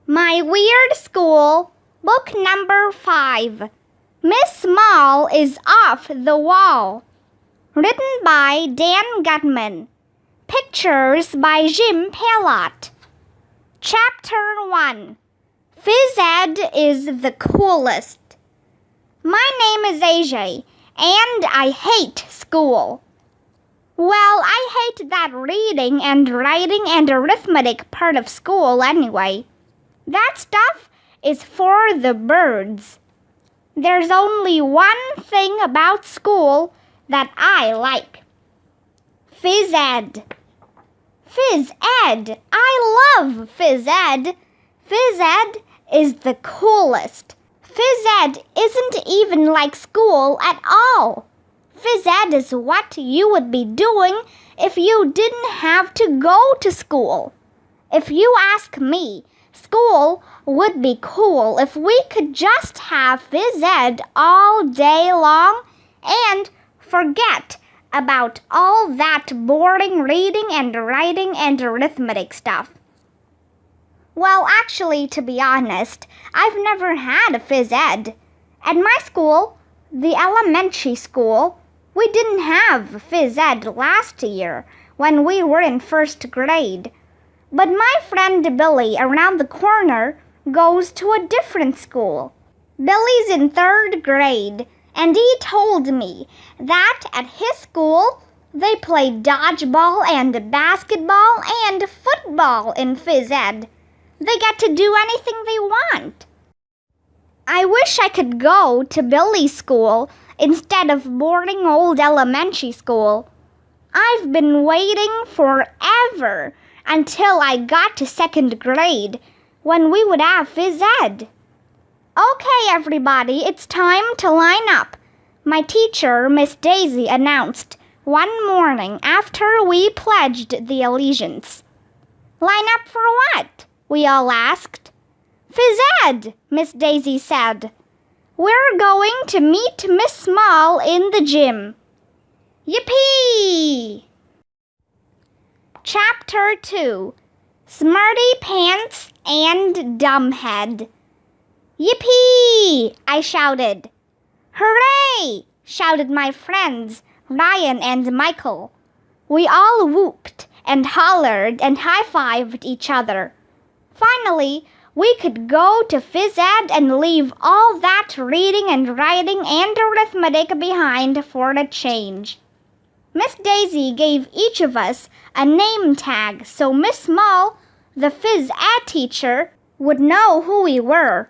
My Weird School, Book Number 5. Miss Small is Off the Wall. Written by Dan Gutman. Pictures by Jim Pelot. Chapter 1. Phys Ed is the coolest. My name is AJ, and I hate school. Well, I hate that reading and writing and arithmetic part of school anyway. That stuff is for the birds. There's only one thing about school that I like. Phys Ed. Phys Ed. I love Phys Ed. Phys Ed is the coolest. Phys Ed isn't even like school at all. Phys Ed is what you would be doing if you didn't have to go to school. If you ask me, school would be cool if we could just have Phys Ed all day long and forget about all that boring reading and writing and arithmetic stuff. Well, actually, to be honest, I've never had a Phys Ed. At my school, the elementary school, we didn't have Phys Ed last year when we were in first grade. But my friend Billy around the corner goes to a different school. Billy's in third grade, and he told me that at his school they play dodgeball and basketball and football in Phys Ed. They get to do anything they want. I wish I could go to Billy's school instead of boring old elementary school. I've been waiting forever until I got to second grade when we would have Phys Ed. Okay, everybody, it's time to line up, my teacher, Miss Daisy, announced one morning after we pledged the allegiance. Line up for what? We all asked. Phys Ed, Miss Daisy said. We're going to meet Miss Small in the gym. Yippee! Chapter 2. Smarty Pants and Dumbhead. Yippee! I shouted. Hooray! Shouted my friends, Ryan and Michael. We all whooped and hollered and high-fived each other. Finally, we could go to Phys Ed and leave all that reading and writing and arithmetic behind for a change. Miss Daisy gave each of us a name tag so Miss Small, the Phys Ed teacher, would know who we were.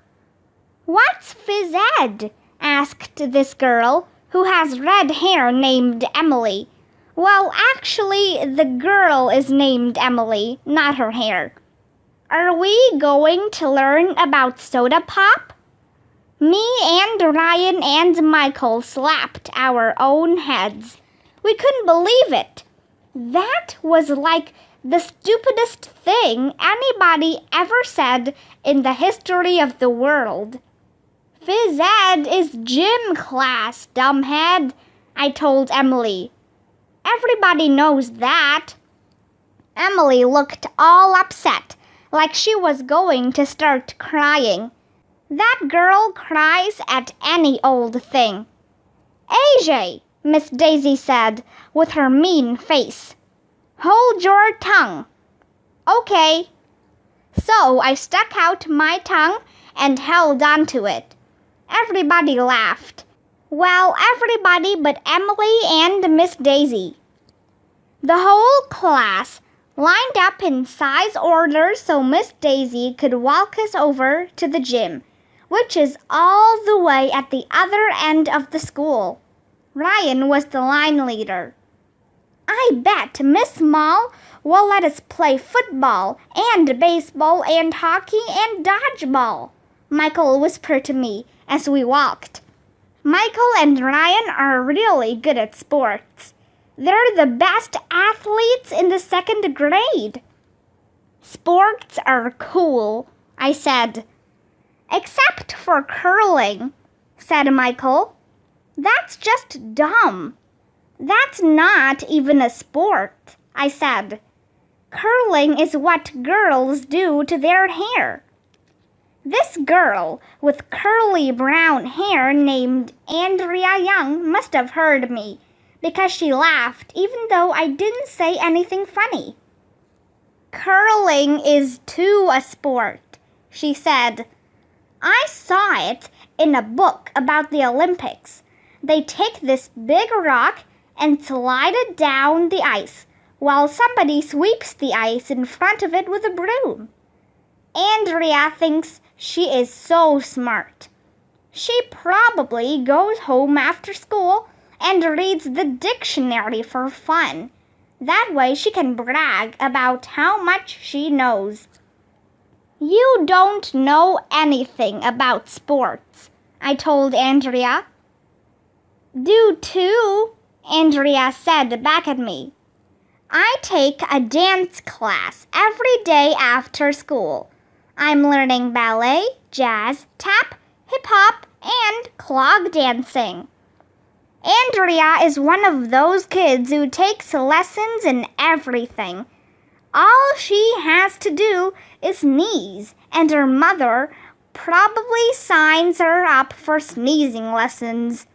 What's Phys Ed? Asked this girl who has red hair named Emily. Well, actually, the girl is named Emily, not her hair. Are we going to learn about soda pop? Me and Ryan and Michael slapped our own heads. We couldn't believe it. That was like the stupidest thing anybody ever said in the history of the world. Phys Ed is gym class, dumbhead, I told Emily. Everybody knows that. Emily looked all upset, like she was going to start crying. That girl cries at any old thing. AJ, Miss Daisy said with her mean face. Hold your tongue. Okay. So I stuck out my tongue and held onto it. Everybody laughed. Well, everybody but Emily and Miss Daisy. The whole class lined up in size order so Miss Daisy could walk us over to the gym, which is all the way at the other end of the school. Ryan was the line leader. I bet Miss Small will let us play football and baseball and hockey and dodgeball, Michael whispered to me as we walked. Michael and Ryan are really good at sports. They're the best athletes in the second grade. Sports are cool, I said. Except for curling, said Michael. That's just dumb. That's not even a sport, I said. Curling is what girls do to their hair. This girl with curly brown hair named Andrea Young must have heard me, because she laughed even though I didn't say anything funny. "Curling is too a sport," she said. "I saw it in a book about the Olympics. They take this big rock and slide it down the ice, while somebody sweeps the ice in front of it with a broom. Andrea thinks she is so smart. She probably goes home after school and reads the dictionary for fun. That way she can brag about how much she knows." "You don't know anything about sports," I told Andrea. "Do too," Andrea said back at me. "I take a dance class every day after school. I'm learning ballet, jazz, tap, hip-hop, and clog dancing." Andrea is one of those kids who takes lessons in everything. All she has to do is sneeze, and her mother probably signs her up for sneezing lessons.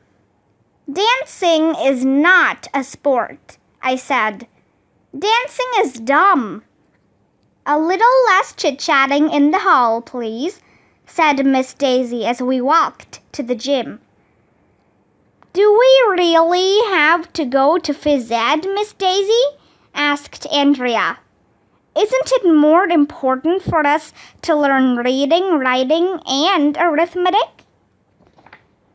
"Dancing is not a sport," I said. "Dancing is dumb." "A little less chit-chatting in the hall, please," said Miss Daisy as we walked to the gym. "Do we really have to go to Phys Ed, Miss Daisy?" asked Andrea. "Isn't it more important for us to learn reading, writing, and arithmetic?"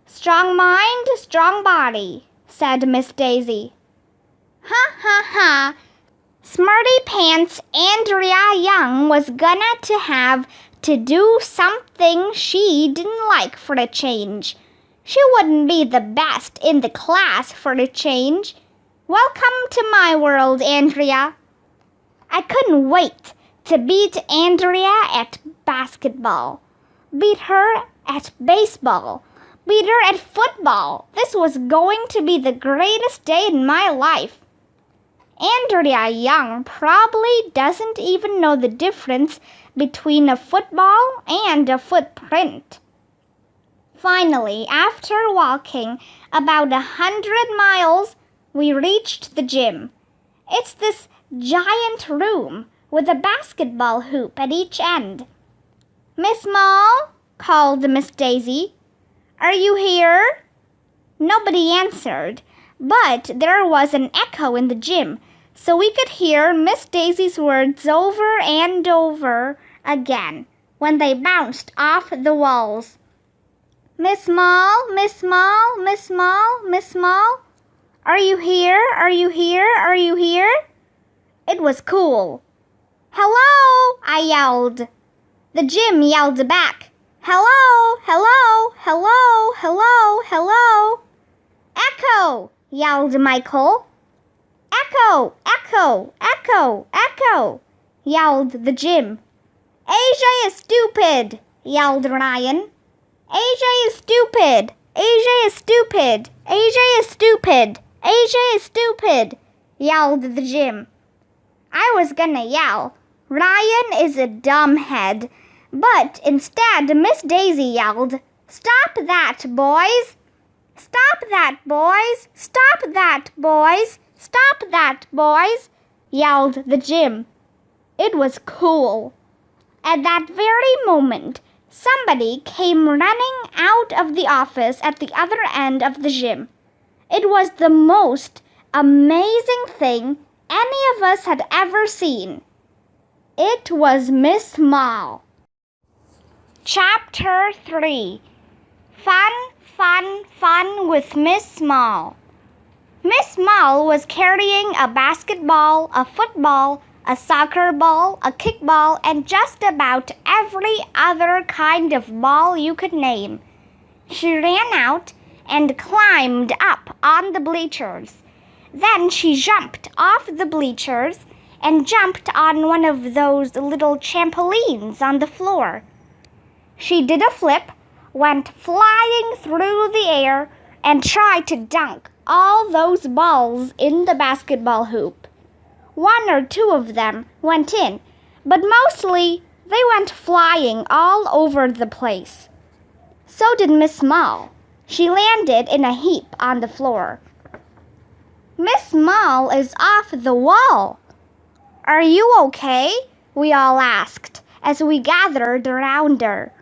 "Strong mind, strong body," said Miss Daisy. "Ha ha ha. Smarty Pants Andrea Young was gonna to have to do something she didn't like for a change. She wouldn't be the best in the class for a change. Welcome to my world, Andrea." I couldn't wait to beat Andrea at basketball, beat her at baseball, beat her at football. This was going to be the greatest day in my life. Andrea Young probably doesn't even know the difference between a football and a footprint. Finally, after walking about 100 miles, we reached the gym. It's this giant room with a basketball hoop at each end. "Miss Mall," called Miss Daisy. "Are you here?" Nobody answered, but there was an echo in the gym, so we could hear Miss Daisy's words over and over again when they bounced off the walls. "Miss Mall, Miss Mall, Miss Mall, Miss Mall. Are you here? Are you here? Are you here?" It was cool. "Hello!" I yelled. The gym yelled back. "Hello! Hello! Hello! Hello! Hello!" "Echo!" yelled Michael. "Echo! Echo! Echo! Echo!" yelled the gym. "Asia is stupid!" yelled Ryan. "Asia is stupid! Asia is stupid! Asia is stupid! Asia is stupid!" yelled the gym. I was gonna yell, "Ryan is a dumbhead," but instead Miss Daisy yelled, "Stop that, boys! Stop that, boys! Stop that, boys! Stop that, boys!" yelled the gym. It was cool. At that very moment, somebody came running out of the office at the other end of the gym. It was the most amazing thing any of us had ever seen. It was Miss Mall. Chapter 3. Fun, fun, fun with Miss Mall. Miss Mall was carrying a basketball, a football, a soccer ball, a kickball, and just about every other kind of ball you could name. She ran out and climbed up on the bleachers. Then she jumped off the bleachers and jumped on one of those little trampolines on the floor. She did a flip, went flying through the air, and tried to dunk all those balls in the basketball hoop. One or two of them went in, but mostly They went flying all over the place. So did Miss Small. She landed in a heap on the floor. Miss Small is off the wall. Are you okay? We all asked as we gathered around her.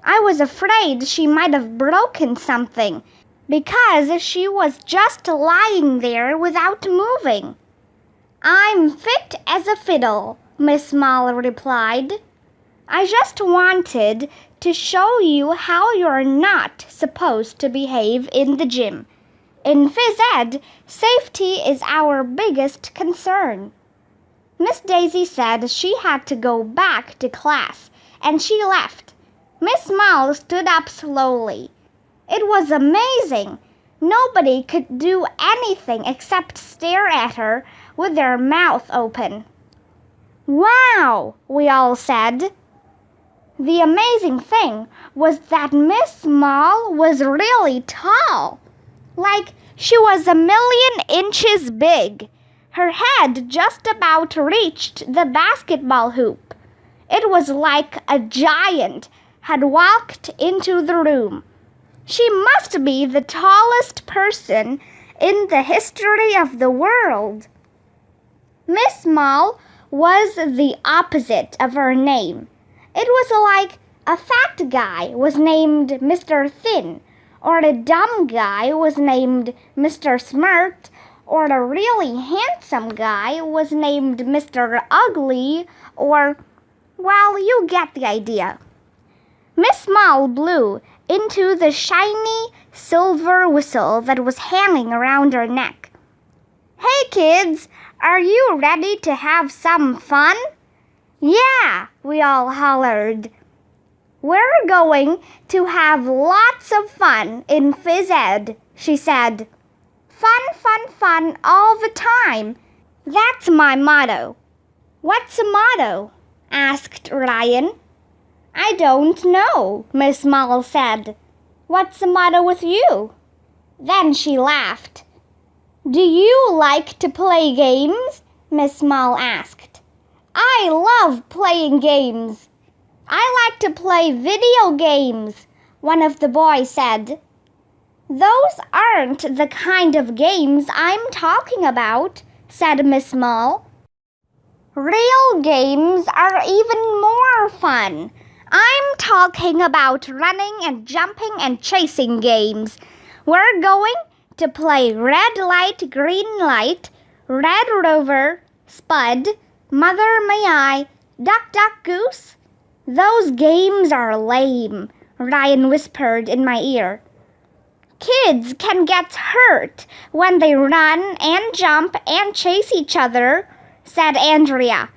I was afraid she might have broken something because she was just lying there without moving. I'm fit as a fiddle, Miss Small replied. I just wanted to show you how you're not supposed to behave in the gym. In Phys Ed, safety is our biggest concern. Miss Daisy said she had to go back to class, and she left. Miss Small stood up slowly. It was amazing. Nobody could do anything except stare at her with their mouth open. Wow, we all said. The amazing thing was that Miss Small was really tall. Like she was 1,000,000 inches big. Her head just about reached the basketball hoop. It was like a giant had walked into the room. She must be the tallest person in the history of the world. Miss Small was the opposite of her name. It was like a fat guy was named Mr. Thin, or a dumb guy was named Mr. Smart, or a really handsome guy was named Mr. Ugly, or, well, you get the idea. Miss Small blew into the shiny silver whistle that was hanging around her neck. Hey kids, are you ready to have some fun? Yeah, we all hollered. We're going to have lots of fun in Phys Ed, she said. Fun, fun, fun all the time. That's my motto. What's a motto? Asked Ryan. I don't know, Miss Small said. What's the matter with you? Then she laughed. Do you like to play games? Miss Small asked. I love playing games. I like to play video games, one of the boys said. Those aren't the kind of games I'm talking about, said Miss Small. Real games are even more fun. I'm talking about running and jumping and chasing games. We're going to play red light, green light, red rover, spud, mother may I, duck, duck, goose. Those games are lame, Ryan whispered in my ear. Kids can get hurt when they run and jump and chase each other, said Andrea.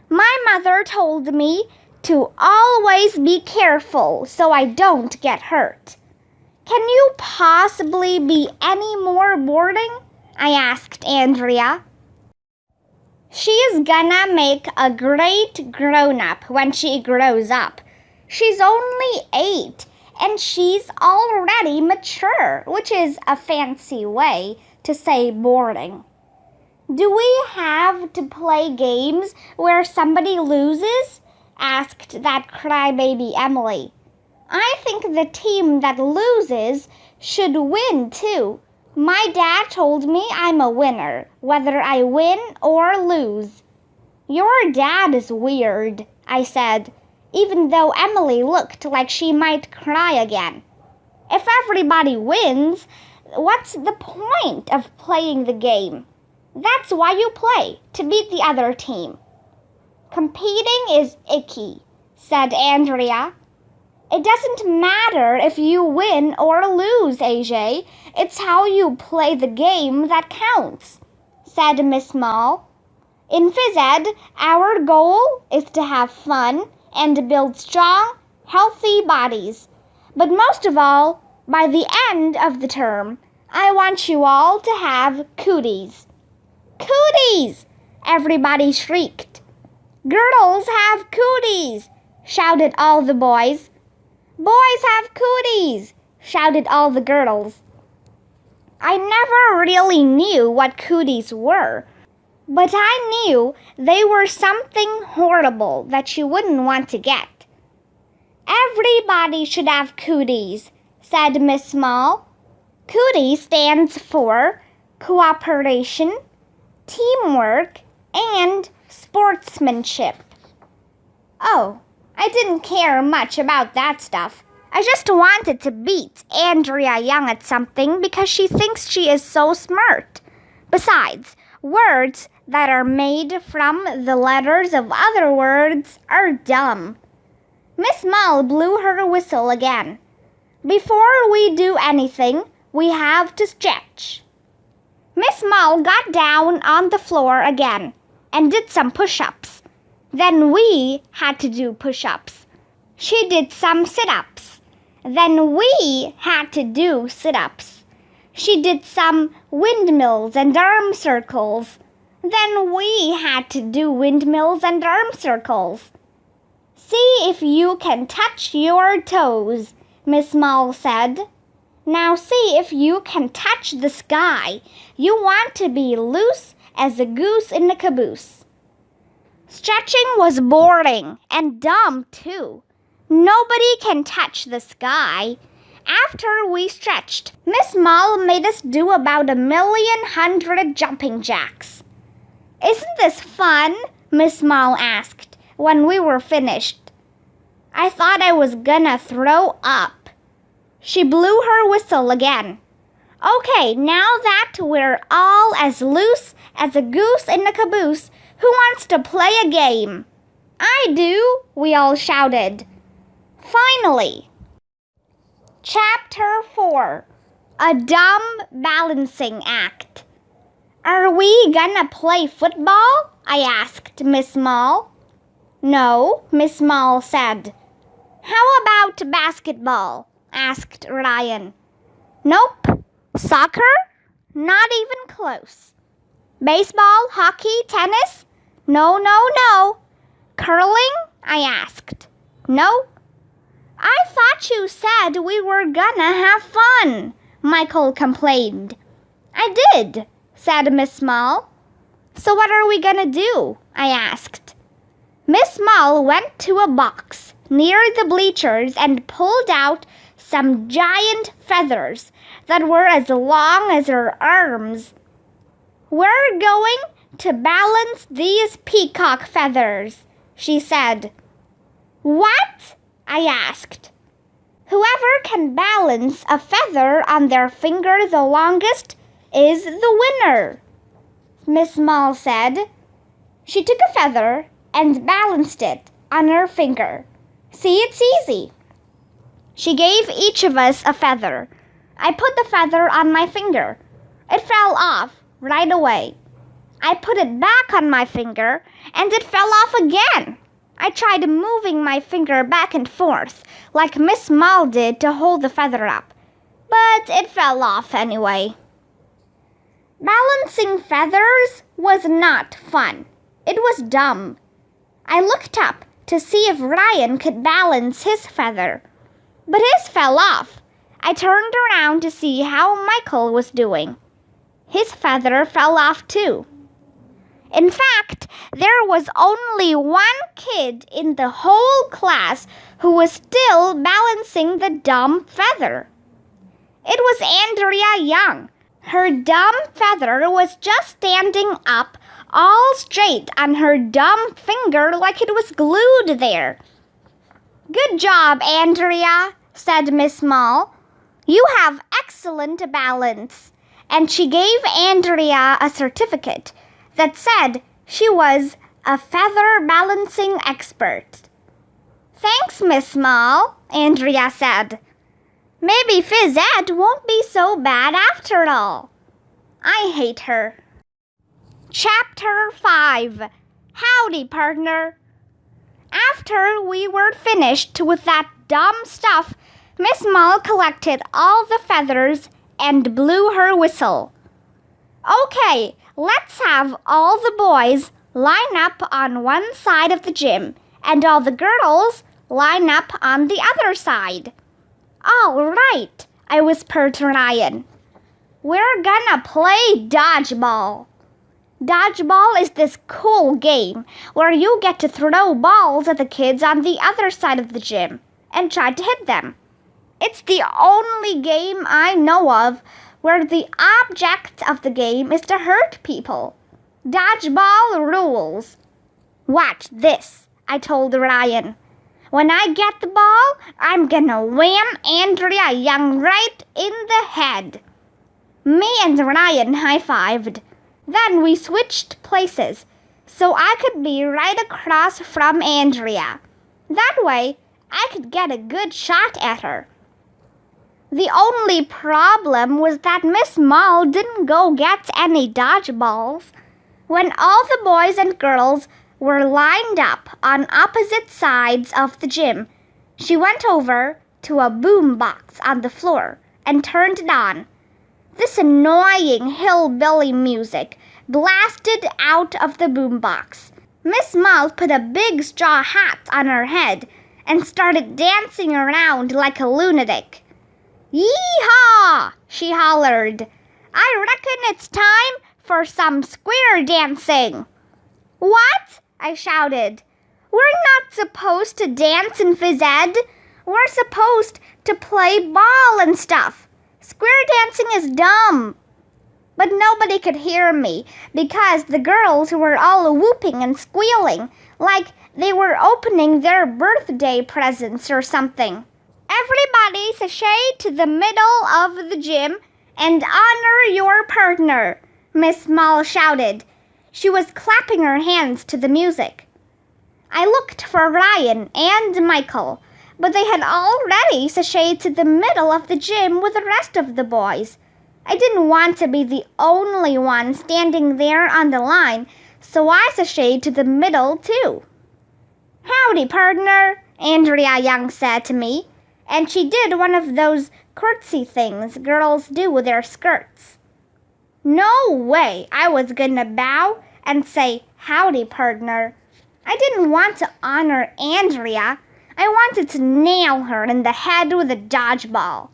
My mother told me to always be careful so I don't get hurt. Can you possibly be any more boring? I asked Andrea. She is gonna make a great grown-up when she grows up. She's only 8 and she's already mature, which is a fancy way to say boring. Do we have to play games where somebody loses? Asked that crybaby Emily. I think the team that loses should win too. My dad told me I'm a winner, whether I win or lose. Your dad is weird, I said, even though Emily looked like she might cry again. If everybody wins, what's the point of playing the game? That's why you play, to beat the other team. Competing is icky, said Andrea. It doesn't matter if you win or lose, AJ. It's how you play the game that counts, said Miss Small. In Phys Ed, our goal is to have fun and build strong, healthy bodies. But most of all, by the end of the term, I want you all to have cooties. Cooties! Everybody shrieked. Girls have cooties! Shouted all the boys. Boys have cooties! Shouted all the girls. I never really knew what cooties were. But I knew they were something horrible that she wouldn't want to get. Everybody should have cooties, said Miss Small. Cootie stands for cooperation, teamwork, and sportsmanship. Oh, I didn't care much about that stuff. I just wanted to beat Andrea Young at something because she thinks she is so smart. Besides, words that are made from the letters of other words are dumb. Miss Mull blew her whistle again. Before we do anything, we have to stretch. Miss Mull got down on the floor again and did some push-ups. Then we had to do push-ups. She did some sit-ups. Then we had to do sit-ups. She did some windmills and arm circles. Then we had to do windmills and arm circles. See if you can touch your toes, Miss Mull said. Now see if you can touch the sky. You want to be loose as a goose in a caboose. Stretching was boring and dumb, too. Nobody can touch the sky. After we stretched, Miss Mull made us do about 1,100,000 jumping jacks. Isn't this fun? Miss Mull asked when we were finished. I thought I was gonna throw up. She blew her whistle again. Okay, now that we're all as loose as a goose in a caboose, who wants to play a game? I do, we all shouted. Finally. Chapter 4. A Dumb Balancing Act. Are we gonna play football? I asked Miss Mull. No, Miss Mull said. How about basketball? Asked Ryan. Nope. Soccer? Not even close. Baseball, hockey, tennis? No. Curling? I asked. No. I thought you said we were gonna have fun, Michael complained. I did, said Miss Mull. So what are we gonna do? I asked. Miss Mull went to a box near the bleachers and pulled out some giant feathers that were as long as her arms. We're going to balance these peacock feathers, she said. What? I asked. Whoever can balance a feather on their finger the longest is the winner, Miss Mull said. She took a feather and balanced it on her finger. See, it's easy. She gave each of us a feather. I put the feather on my finger. It fell off right away. I put it back on my finger, and it fell off again. I tried moving my finger back and forth, like Miss Mull did to hold the feather up, but it fell off anyway. Balancing feathers was not fun. It was dumb. I looked up to see if Ryan could balance his feather, but his fell off. I turned around to see how Michael was doing. His feather fell off too. In fact, there was only one kid in the whole class who was still balancing the dumb feather. It was Andrea Young. Her dumb feather was just standing up all straight on her dumb finger like it was glued there. Good job, Andrea, said Miss Mull. You have excellent balance. And she gave Andrea a certificate that said she was a feather balancing expert. Thanks, Miss Mull, Andrea said. Maybe Phys Ed won't be so bad after all. I hate her. Chapter 5. Howdy, partner. After we were finished with that dumb stuff, Miss Mull collected all the feathers and blew her whistle. Okay, let's have all the boys line up on one side of the gym and all the girls line up on the other side. All right, I whispered to Ryan. We're gonna play dodgeball. Dodgeball is this cool game where you get to throw balls at the kids on the other side of the gym and try to hit them. It's the only game I know of where the object of the game is to hurt people. Dodgeball rules. Watch this, I told Ryan. When I get the ball, I'm gonna wham Andrea Young right in the head. Me and Ryan high-fived. Then we switched places, so I could be right across from Andrea. That way, I could get a good shot at her. The only problem was that Miss Mall didn't go get any dodgeballs. When all the boys and girls were lined up on opposite sides of the gym, she went over to a boom box on the floor and turned it on. This annoying hillbilly music blasted out of the boom box. Miss Mall put a big straw hat on her head and started dancing around like a lunatic. "Yee-haw!" she hollered. "I reckon it's time for some square dancing." "What?" I shouted. "We're not supposed to dance in Phys Ed. We're supposed to play ball and stuff. Square dancing is dumb." But nobody could hear me because the girls were all whooping and squealing like they were opening their birthday presents or something. "Everybody sashay to the middle of the gym and honor your partner," Miss Mall shouted. She was clapping her hands to the music. I looked for Ryan and Michael, but they had already sashayed to the middle of the gym with the rest of the boys. I didn't want to be the only one standing there on the line, so I sashayed to the middle too. "Howdy, partner," Andrea Young said to me, and she did one of those curtsy things girls do with their skirts. No way I was gonna bow and say, "Howdy, partner." I didn't want to honor Andrea. I wanted to nail her in the head with a dodgeball.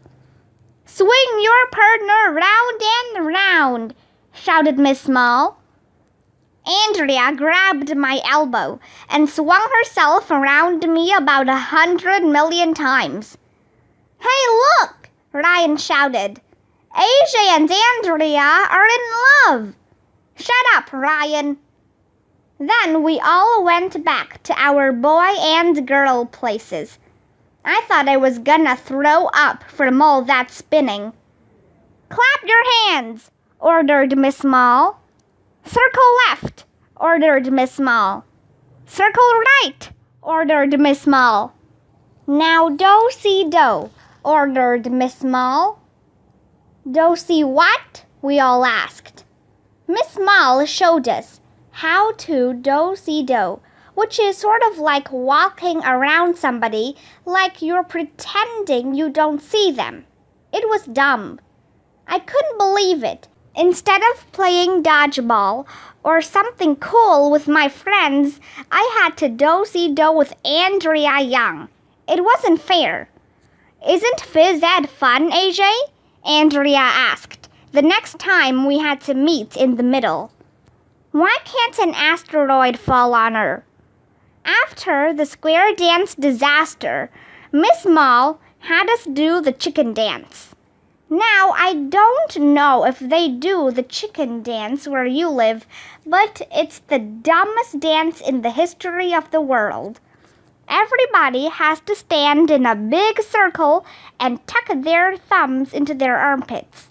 "Swing your partner round and round," shouted Miss Mall. Andrea grabbed my elbow and swung herself around me about 100 million times. "Hey, look!" Ryan shouted. "AJ and Andrea are in love." "Shut up, Ryan." Then we all went back to our boy and girl places. I thought I was gonna throw up from all that spinning. "Clap your hands," ordered Miss Mall. "Circle left," ordered Miss Mall. "Circle right," ordered Miss Mall. "Now do-si-do," ordered Miss Mall. "Do-si what?" we all asked. Miss Mall showed us how to do-si-do, which is sort of like walking around somebody like you're pretending you don't see them. It was dumb. I couldn't believe it. Instead of playing dodgeball or something cool with my friends, I had to do-si-do with Andrea Young. It wasn't fair. "Isn't Phys Ed fun, AJ?" Andrea asked, the next time we had to meet in the middle. "Why can't an asteroid fall on her?" After the square dance disaster, Miss Mall had us do the chicken dance. Now, I don't know if they do the chicken dance where you live, but it's the dumbest dance in the history of the world. Everybody has to stand in a big circle and tuck their thumbs into their armpits.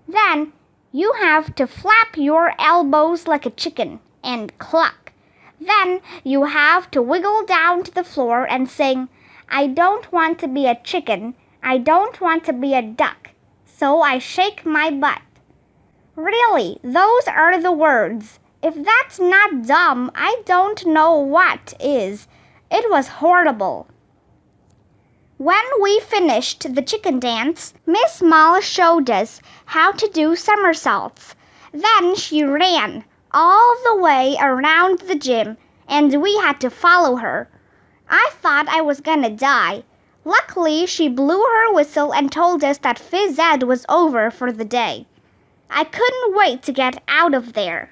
Then, you have to flap your elbows like a chicken and cluck. Then you have to wiggle down to the floor and sing, "I don't want to be a chicken, I don't want to be a duck, so I shake my butt." Really, those are the words. If that's not dumb, I don't know what is. It was horrible. When we finished the chicken dance, Miss Mall showed us how to do somersaults. Then she ran all the way around the gym, and we had to follow her. I thought I was gonna die. Luckily, she blew her whistle and told us that Phys Ed was over for the day. I couldn't wait to get out of there.